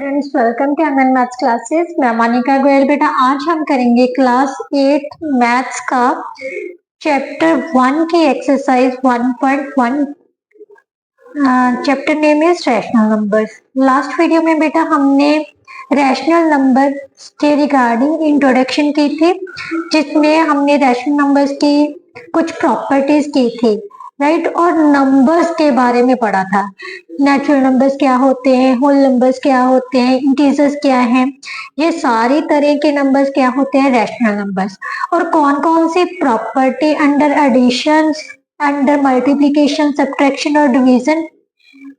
Friends, welcome to MN maths classes. मैं मानिका गोयल। बेटा आज हम करेंगे क्लास 8 मैथ्स का चैप्टर 1 की exercise 1.1। Chapter name is rational numbers. Last video में बेटा हमने रैशनल नंबर के रिगार्डिंग इंट्रोडक्शन की थी, जिसमें हमने रैशनल नंबर्स की कुछ प्रॉपर्टीज की थी, राइट, और नंबर्स के बारे में पढ़ा था। नेचुरल नंबर्स क्या होते हैं, होल नंबर्स क्या होते हैं, इंटीजर्स क्या हैं, ये सारी तरह के नंबर्स क्या होते हैं, रैशनल नंबर्स। और कौन कौन सी property under addition, under multiplication, subtraction और डिवीजन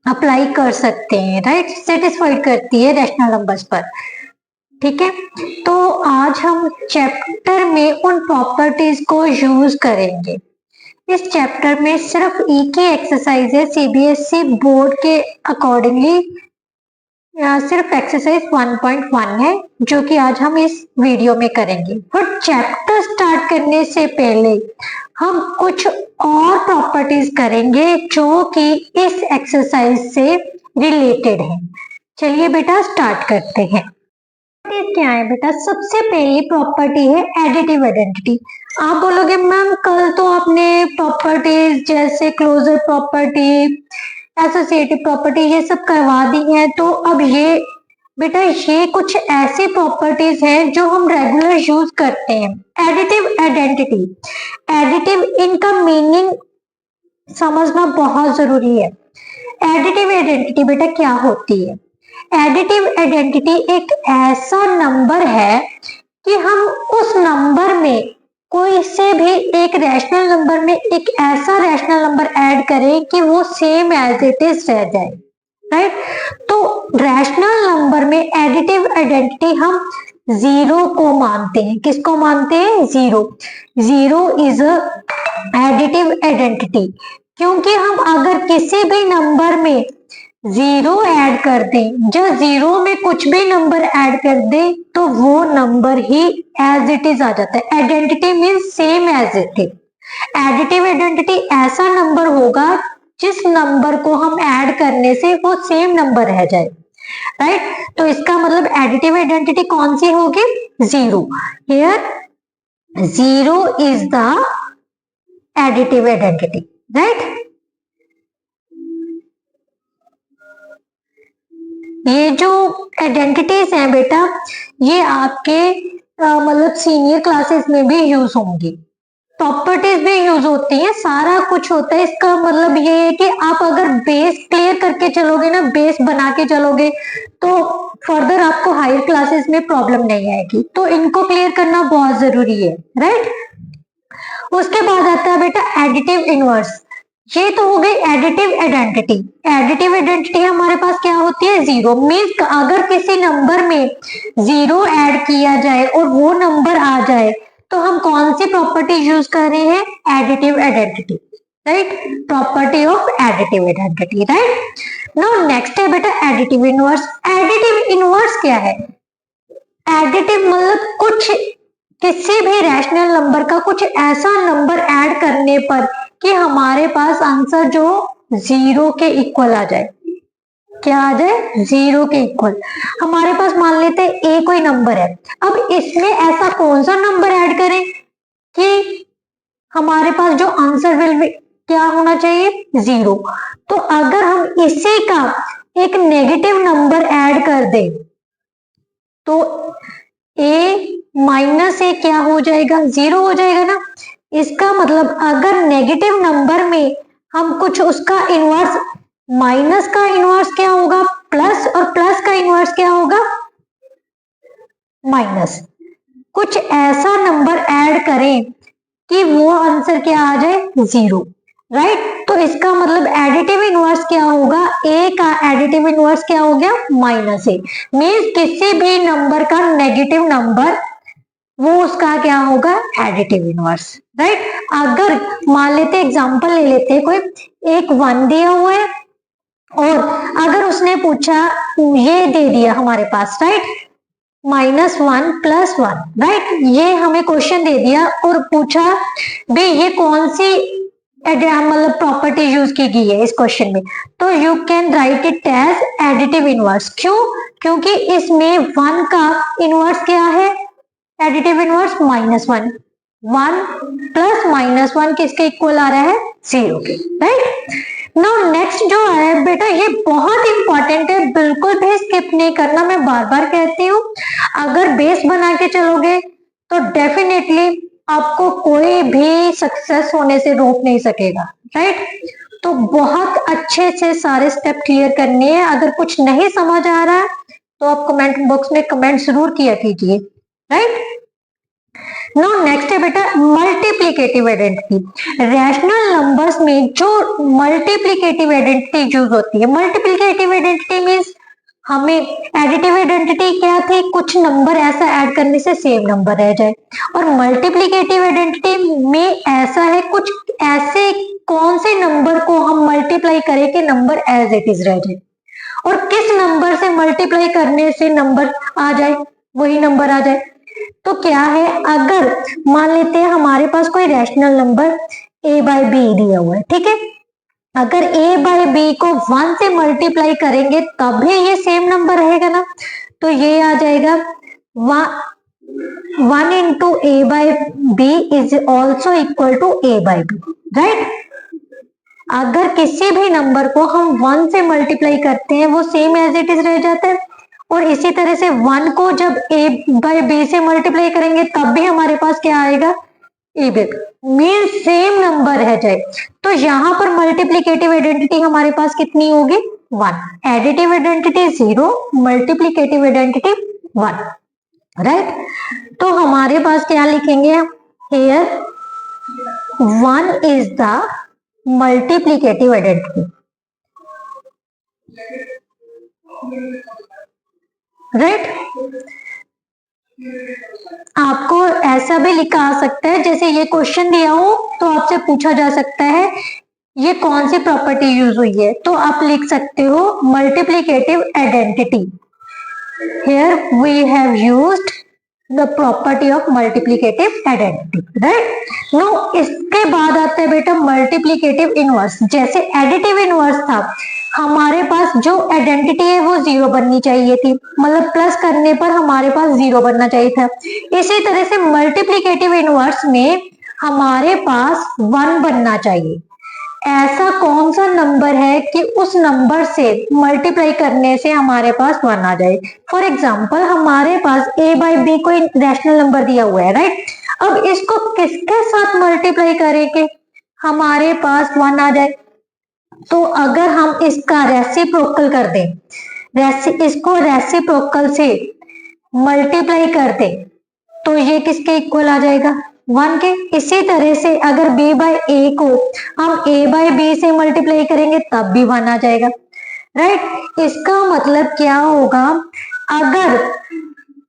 अप्लाई कर सकते हैं, राइट, सेटिस्फाइड करती है रैशनल नंबर्स पर। ठीक है, तो आज हम चैप्टर में उन प्रॉपर्टीज को यूज करेंगे। इस चैप्टर में सिर्फ एक ही एक्सरसाइज है, सीबीएसई बोर्ड के अकॉर्डिंगली सिर्फ एक्सरसाइज 1.1 है, जो कि आज हम इस वीडियो में करेंगे। और चैप्टर स्टार्ट करने से पहले हम कुछ और प्रॉपर्टीज करेंगे जो कि इस एक्सरसाइज से रिलेटेड है। चलिए बेटा स्टार्ट करते हैं। क्या है बेटा, सबसे पहली प्रॉपर्टी है एडिटिव आइडेंटिटी। आप बोलोगे मैम कल तो आपने प्रॉपर्टीज जैसे क्लोजर प्रॉपर्टी, एसोसिएटिव प्रॉपर्टी ये सब करवा दी है, तो अब ये बेटा ये कुछ ऐसी प्रॉपर्टीज हैं जो हम रेगुलर यूज करते हैं। एडिटिव आइडेंटिटी, एडिटिव इनका मीनिंग समझना बहुत जरूरी है। एडिटिव आइडेंटिटी बेटा क्या होती है? एडिटिव आइडेंटिटी एक ऐसा नंबर है कि हम उस नंबर में कोई से भी एक रैशनल नंबर में एक ऐसा रैशनल नंबर ऐड करें कि वो सेम एज इट इज रह जाए, राइट। तो रैशनल नंबर में एडिटिव आइडेंटिटी हम जीरो को मानते हैं। किसको मानते हैं? Zero. Zero is a additive identity, क्योंकि हम अगर किसी भी नंबर में जीरो ऐड कर दें, जब जीरो में कुछ भी नंबर ऐड कर दें तो वो नंबर ही एज इट इज आ जाता है। Identity means same as it is. Additive identity ऐसा नंबर होगा जिस नंबर को हम ऐड करने से वो सेम नंबर रह जाए, राइट। तो इसका मतलब एडिटिव आइडेंटिटी कौन सी होगी? Zero. Here zero is the additive identity, right. ये जो आइडेंटिटीज हैं बेटा, ये आपके मतलब सीनियर क्लासेस में भी यूज होंगी, प्रॉपर्टीज भी यूज होती हैं, सारा कुछ होता है। इसका मतलब ये है कि आप अगर बेस क्लियर करके चलोगे ना, बेस बना के चलोगे, तो फर्दर आपको हायर क्लासेस में प्रॉब्लम नहीं आएगी। तो इनको क्लियर करना बहुत जरूरी है, राइट। उसके बाद आता है बेटा एडिटिव इनवर्स। ये तो हो गई एडिटिव आइडेंटिटी। एडिटिव आइडेंटिटी हमारे पास क्या होती है? जीरो। मीन्स अगर किसी नंबर में जीरो ऐड किया जाए और वो नंबर आ जाए तो हम कौन सी प्रॉपर्टी यूज कर रहे हैं? Additive identity, right. Property of additive identity, right. Now next है बेटा एडिटिव इनवर्स। एडिटिव इनवर्स क्या है? एडिटिव मतलब कुछ किसी भी रैशनल नंबर का कुछ ऐसा नंबर ऐड करने पर कि हमारे पास आंसर जो जीरो के इक्वल आ जाए। क्या आ जाए? जीरो के इक्वल। हमारे पास मान लेते हैं ए कोई नंबर है, अब इसमें ऐसा कौन सा नंबर ऐड करें कि हमारे पास जो आंसर विल क्या होना चाहिए? जीरो। तो अगर हम इसी का एक नेगेटिव नंबर ऐड कर दें तो ए माइनस ए क्या हो जाएगा? जीरो हो जाएगा ना। इसका मतलब अगर नेगेटिव नंबर में हम कुछ उसका इनवर्स, माइनस का इनवर्स क्या होगा? प्लस, और प्लस का इनवर्स क्या होगा? माइनस। कुछ ऐसा नंबर ऐड करें कि वो आंसर क्या आ जाए? Zero, right. तो इसका मतलब एडिटिव इनवर्स क्या होगा? ए का एडिटिव इनवर्स क्या हो गया? माइनस ए। मीन्स किसी भी नंबर का नेगेटिव नंबर वो उसका क्या होगा? Additive inverse, right. अगर मान लेते एग्जांपल ले लेते, कोई एक 1 दिया हुआ है और अगर उसने पूछा, ये दे दिया हमारे पास, राइट, -1 + 1, राइट, ये हमें क्वेश्चन दे दिया और पूछा भाई ये कौन सी मतलब प्रॉपर्टी यूज की गई है इस क्वेश्चन में, तो you can write it as additive inverse. क्यों? क्योंकि इसमें 1 का इनवर्स क्या है, एडिटिव इनवर्स -1, 1 प्लस -1 किसके इक्वल आ रहा है, 0 के, राइट। नाउ नेक्स्ट जो है बेटा ये बहुत इंपॉर्टेंट है, बिल्कुल भी स्किप नहीं करना, मैं बार बार कहती हूँ। अगर बेस बना के चलोगे तो डेफिनेटली आपको कोई भी सक्सेस होने से रोक नहीं सकेगा, राइट। तो बहुत अच्छे से सारे स्टेप क्लियर करने हैं। अगर कुछ नहीं समझ आ रहा है तो आप कमेंट बॉक्स में कमेंट जरूर किया कीजिए, राइट। नाउ नेक्स्ट है बेटा मल्टीप्लिकेटिव आइडेंटिटी। रैशनल नंबर्स में जो मल्टीप्लिकेटिव आइडेंटिटी यूज होती है, मल्टीप्लिकेटिव आइडेंटिटी मींस हमें एडिटिव आइडेंटिटी क्या थी, कुछ नंबर ऐसा ऐड करने से सेम नंबर रह जाए, और मल्टीप्लिकेटिव आइडेंटिटी में ऐसा है कुछ ऐसे कौन से नंबर को हम मल्टीप्लाई करें कि नंबर एज इट इज रह जाए, और किस नंबर से मल्टीप्लाई करने से नंबर आ जाए, वही नंबर आ जाए। तो क्या है, अगर मान लेते हैं हमारे पास कोई rational number a by b दिया हुआ है, ठीक है। अगर a बाई बी को 1 से मल्टीप्लाई करेंगे तभी ये सेम नंबर रहेगा ना, तो ये आ जाएगा 1 into a by b is also equal to a by b, right. अगर किसी भी नंबर को हम 1 से मल्टीप्लाई करते हैं वो सेम एज इट इज रह जाता है, और इसी तरह से 1 को जब a बाई बी से मल्टीप्लाई करेंगे तब भी हमारे पास क्या आएगा, a b, mean same number रह जाए। तो यहाँ पर मल्टीप्लिकेटिव आइडेंटिटी हमारे पास कितनी होगी, 1, additive identity 0, multiplicative identity 1, right. तो हमारे पास क्या लिखेंगे, here 1 is the multiplicative identity, right. आपको ऐसा भी लिखा आ सकता है, जैसे ये क्वेश्चन दिया हो तो आपसे पूछा जा सकता है ये कौन सी प्रॉपर्टी यूज हुई है, तो आप लिख सकते हो multiplicative identity, here we have used the property of multiplicative identity, right. No इसके बाद आता है बेटा मल्टीप्लिकेटिव इनवर्स। जैसे एडिटिव इनवर्स था, हमारे पास जो आइडेंटिटी है वो 0 बननी चाहिए थी, मतलब प्लस करने पर हमारे पास 0 बनना चाहिए था। इसी तरह से मल्टीप्लिकेटिव इनवर्स में हमारे पास 1 बनना चाहिए। ऐसा कौन सा नंबर है कि उस नंबर से मल्टीप्लाई करने से हमारे पास 1 आ जाए। फॉर एग्जाम्पल हमारे पास a बाई बी कोई रैशनल नंबर दिया हुआ है, राइट। अब इसको किसके साथ मल्टीप्लाई करें कि हमारे पास 1 आ जाए, तो अगर हम इसका रेसिप्रोकल कर दें, इसको रेसिप्रोकल से मल्टीप्लाई कर दें तो ये किसके इक्वल आ जाएगा, 1 के। इसी तरह से अगर b बाई ए को हम a बाई बी से मल्टीप्लाई करेंगे तब भी 1 आ जाएगा, राइट। इसका मतलब क्या होगा, अगर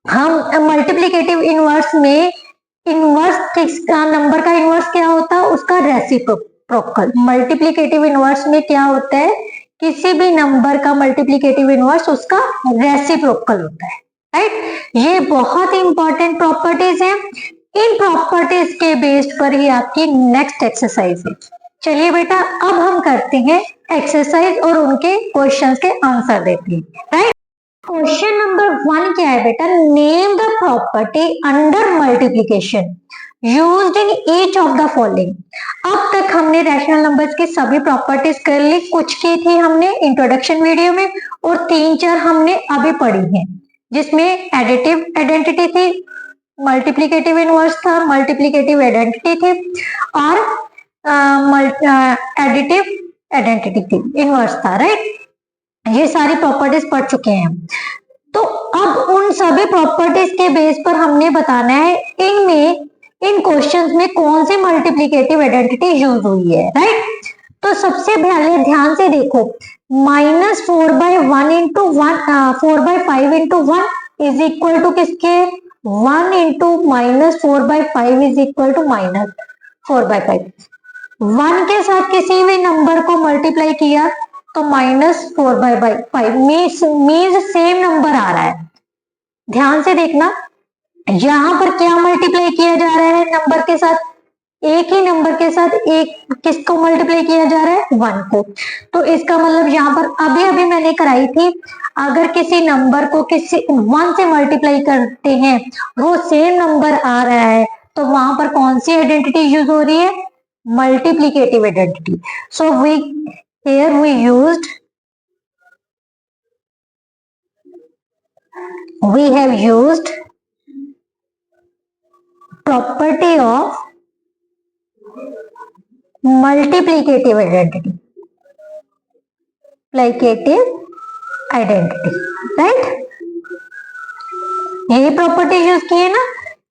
हम मल्टीप्लिकेटिव इनवर्स में इनवर्स किसका नंबर का इनवर्स क्या होता है, उसका रेसिप्रोकल। मल्टीप्लिकेटिव इनवर्स में क्या होता है, किसी भी नंबर का मल्टीप्लिकेटिव इनवर्स उसका रेसिप्रोकल होता है, राइट। ये बहुत इंपॉर्टेंट प्रॉपर्टीज हैं। इन प्रॉपर्टीज के बेस्ड पर ही आपकी नेक्स्ट एक्सरसाइज है। चलिए बेटा अब हम करते हैं एक्सरसाइज और उनके क्वेश्चंस के आंसर देते हैं, राइट। क्वेश्चन नंबर 1 क्या है बेटा, name the property under multiplication used in each of the following. अब तक हमने रैशनल नंबर्स की सभी प्रॉपर्टीज कर ली, कुछ की थी हमने इंट्रोडक्शन वीडियो में और 3-4 हमने अभी पढ़ी हैं, जिसमें एडिटिव आइडेंटिटी थी, मल्टीप्लिकेटिव इनवर्स था, मल्टीप्लिकेटिव आइडेंटिटी थी, और एडिटिव आइडेंटिटी थी, इनवर्स था, राइट। ये सारी प्रॉपर्टीज पढ़ चुके हैं हम। तो अब उन सभी प्रॉपर्टीज के बेस पर हमने बताना है इनमें इन क्वेश्चंस में कौन सी मल्टीप्लिकेटिव आइडेंटिटी यूज हुई है, राइट। तो सबसे पहले ध्यान से देखो, -4/1 into 4/5 into 1 is equal to किसके, 1 इंटू -4/5 इज इक्वल टू -4/5। 1 के साथ किसी भी नंबर को मल्टीप्लाई किया तो -4/5 मीन्स सेम नंबर आ रहा है। ध्यान से देखना, यहां पर क्या मल्टीप्लाई किया जा रहा है नंबर के साथ, एक ही नंबर के साथ एक किसको मल्टीप्लाई किया जा रहा है, 1 को। तो इसका मतलब यहाँ पर अभी अभी मैंने कराई थी, अगर किसी नंबर को किसी 1 से मल्टीप्लाई करते हैं, वो सेम नंबर आ रहा है, तो वहां पर कौन सी आइडेंटिटी यूज हो रही है, multiplicative identity. So we here we used we have used property of multiplicative identity, right. ये प्रॉपर्टी यूज की है ना,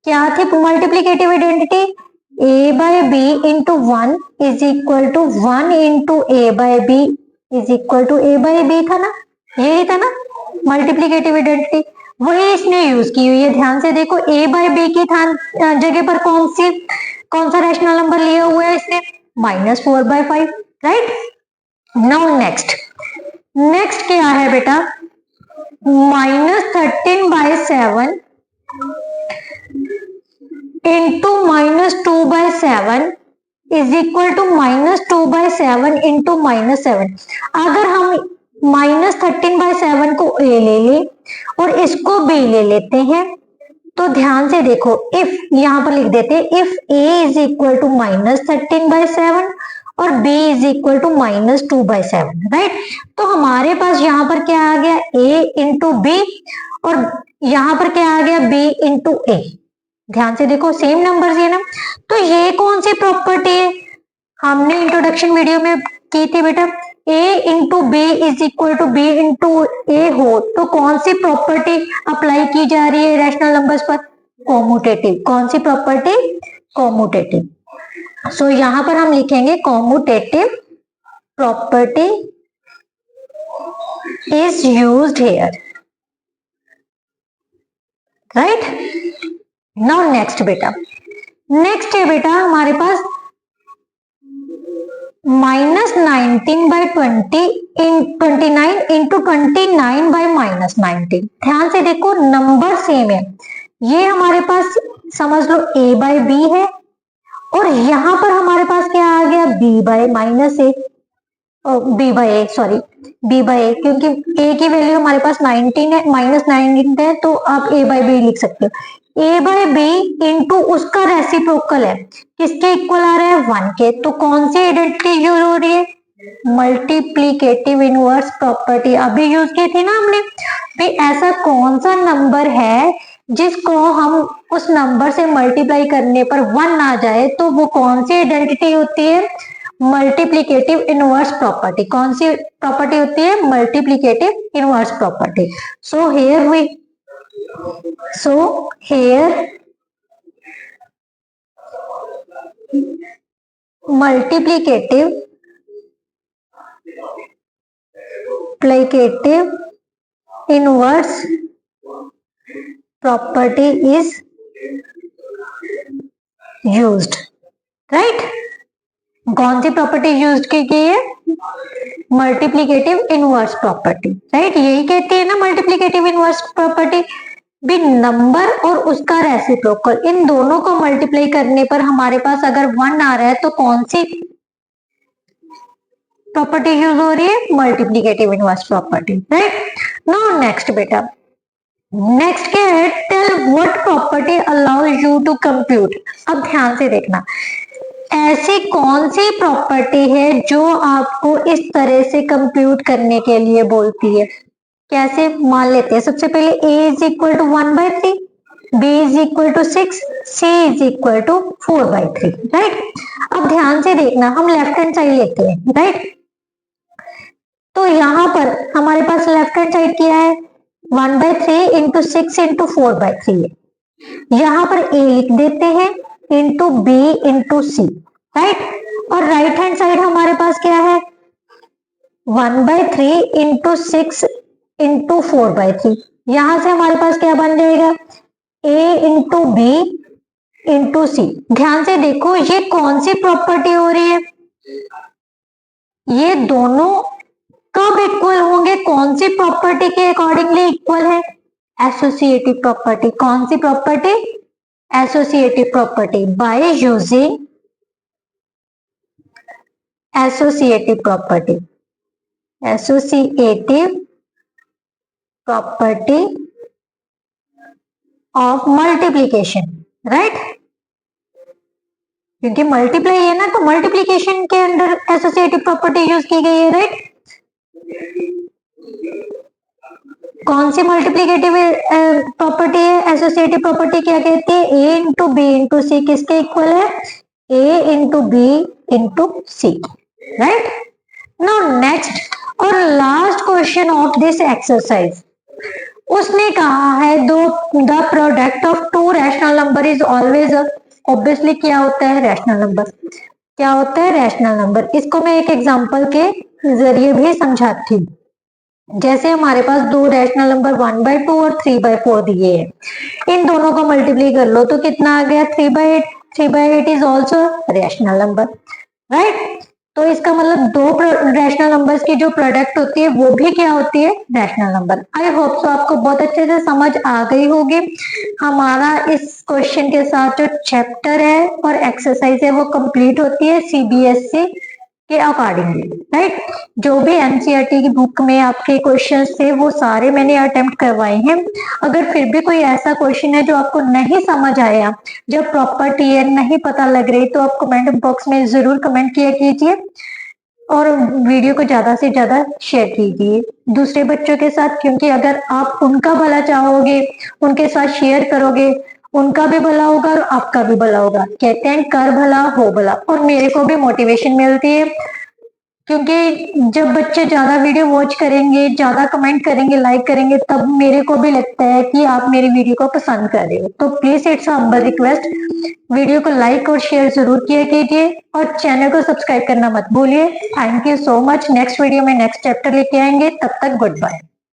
क्या थी multiplicative identity, a by b into 1 is equal to 1 into a by b is equal to a by b था ना, यही था ना मल्टीप्लीकेटिव आइडेंटिटी, वही इसने यूज की हुई है। ध्यान से देखो, a बाय बी की जगह पर कौन सा रैशनल नंबर लिया हुआ है इसने, -4/5, राइट। नाउ नेक्स्ट क्या है बेटा, -13/7 into -2/7 is equal to -2/7 into -7। अगर हम -13/7 को a ले ले और इसको b ले लेते हैं, तो ध्यान से देखो, इफ यहां पर लिख देते हैं, if a is equal to -13/7 और b is equal to -2/7, right. तो हमारे पास यहाँ पर क्या आ गया, a इंटू बी, और यहाँ पर क्या आ गया, b इंटू ए। ध्यान से देखो, सेम नंबर है ना। तो ये कौन सी प्रॉपर्टी है, हमने इंट्रोडक्शन वीडियो में की थी बेटा, a into b is equal to b into a हो, तो कौन सी प्रॉपर्टी अप्लाई की जा रही है रैशनल नंबर्स पर, कॉम्यूटेटिव। कौन सी प्रॉपर्टी, कॉम्यूटेटिव। सो यहां पर हम लिखेंगे commutative property is used here, right. Now next है बेटा हमारे पास -19/20 29 इंटू 29/-19। ध्यान से देखो, नंबर सेम है, ये हमारे पास समझ लो a बाय बी है, और यहां पर हमारे पास क्या आ गया, b by -a, b by a, sorry b by a, क्योंकि a की वैल्यू हमारे पास 19 है, -19 है, तो आप a बाय b लिख सकते हो। a बाय b इंटू उसका रेसिप्रोकल है, किसके इक्वल आ रहा है, 1 के। तो कौन सी आइडेंटिटी यूज हो रही है, मल्टीप्लीकेटिव इनवर्स प्रॉपर्टी, अभी यूज की थी ना हमने। भाई ऐसा कौन सा नंबर है जिसको हम उस नंबर से मल्टीप्लाई करने पर 1 आ जाए, तो वो कौन सी आइडेंटिटी होती है, मल्टीप्लीकेटिव इनवर्स प्रॉपर्टी। कौन सी प्रॉपर्टी होती है, multiplicative inverse property. So here multiplicative inverse property is used, right। कौन सी प्रॉपर्टी यूज की गई है, मल्टीप्लीकेटिव इनवर्स प्रॉपर्टी, राइट। यही कहती है ना मल्टीप्लीकेटिव इनवर्स प्रॉपर्टी, भी नंबर और उसका रेसिप्रोकल, इन दोनों को मल्टीप्लाई करने पर हमारे पास अगर 1 आ रहा है, तो कौन सी प्रॉपर्टी यूज हो रही है, multiplicative inverse property, right. Now next बेटा, नेक्स्ट क्या है, tell what property allow you to compute. अब ध्यान से देखना, ऐसी कौन सी प्रॉपर्टी है जो आपको इस तरह से कंप्यूट करने के लिए बोलती है। कैसे, मान लेते हैं, सबसे पहले a is equal to 1/3, b is equal to 6, c is equal to 4/3, right. अब ध्यान से देखना, हम लेफ्ट हैंड साइड लेते हैं, राइट। तो यहाँ पर हमारे पास लेफ्ट हैंड साइड क्या है, 1/3 इंटू 6 इंटू 4/3 है। यहाँ पर a लिख देते हैं into b into c, right. और राइट हैंड साइड हमारे पास क्या है, 1/3 इंटू 6 इंटू 4/3। यहां से हमारे पास क्या बन जाएगा, a इंटू बी इंटू सी। ध्यान से देखो, ये कौन सी प्रॉपर्टी हो रही है, ये दोनों कब इक्वल होंगे, कौन सी प्रॉपर्टी के अकॉर्डिंगली इक्वल है, एसोसिएटिव प्रॉपर्टी। कौन सी property, associative property. By using associative property, associative property of multiplication, right. क्योंकि मल्टीप्लाई है ना, तो मल्टीप्लीकेशन के अंदर एसोसिएटिव प्रॉपर्टी यूज की गई है, राइट। कौन सी मल्टीप्लीकेटिव प्रॉपर्टी है? एसोसिएटिव प्रॉपर्टी क्या कहती है? ए इंटू बी इंटू सी किसके इक्वल है? ए इंटू बी इंटू सी, राइट। नाउ नेक्स्ट और last question of this exercise, उसने कहा है the product of to rational number is always, obviously क्या होता है? Rational number. क्या होता है? Rational number. इसको मैं एक एग्जांपल के जरिए भी समझाती हूँ। जैसे हमारे पास दो रैशनल नंबर 1/2 और 3/4 दिए हैं, इन दोनों को मल्टीप्लाई कर लो तो कितना आ गया? 3/8। 3/8 is also rational number, right. तो इसका मतलब दो रैशनल नंबर्स की जो प्रोडक्ट होती है वो भी क्या होती है? Rational number. I hope so आपको बहुत अच्छे से समझ आ गई होगी। हमारा इस क्वेश्चन के साथ जो चैप्टर है और एक्सरसाइज है वो कंप्लीट होती है सीबीएसई के अकॉर्डिंगली, राइट। जो भी एनसीईआरटी की बुक में आपके क्वेश्चंस थे वो सारे मैंने अटेम्प्ट करवाए हैं। अगर फिर भी कोई ऐसा क्वेश्चन है जो आपको नहीं समझ आया, जब प्रॉपर्टी है नहीं पता लग रही, तो आप कमेंट बॉक्स में जरूर कमेंट किया कीजिए और वीडियो को ज्यादा से ज्यादा शेयर कीजिए दूसरे बच्चों के साथ, क्योंकि अगर आप उनका भला चाहोगे, उनके साथ शेयर करोगे, उनका भी भला होगा और आपका भी भला होगा। कहते हैं कर भला हो भला, और मेरे को भी मोटिवेशन मिलती है, क्योंकि जब बच्चे ज्यादा वीडियो वॉच करेंगे, ज्यादा कमेंट करेंगे, लाइक करेंगे, तब मेरे को भी लगता है कि आप मेरी वीडियो को पसंद कर रहे हो। तो please it's humble request, video को लाइक और शेयर जरूर किया कीजिए और चैनल को सब्सक्राइब करना मत भूलिए। Thank you so much. Next video में नेक्स्ट चैप्टर लेके आएंगे, तब तक गुड बाय।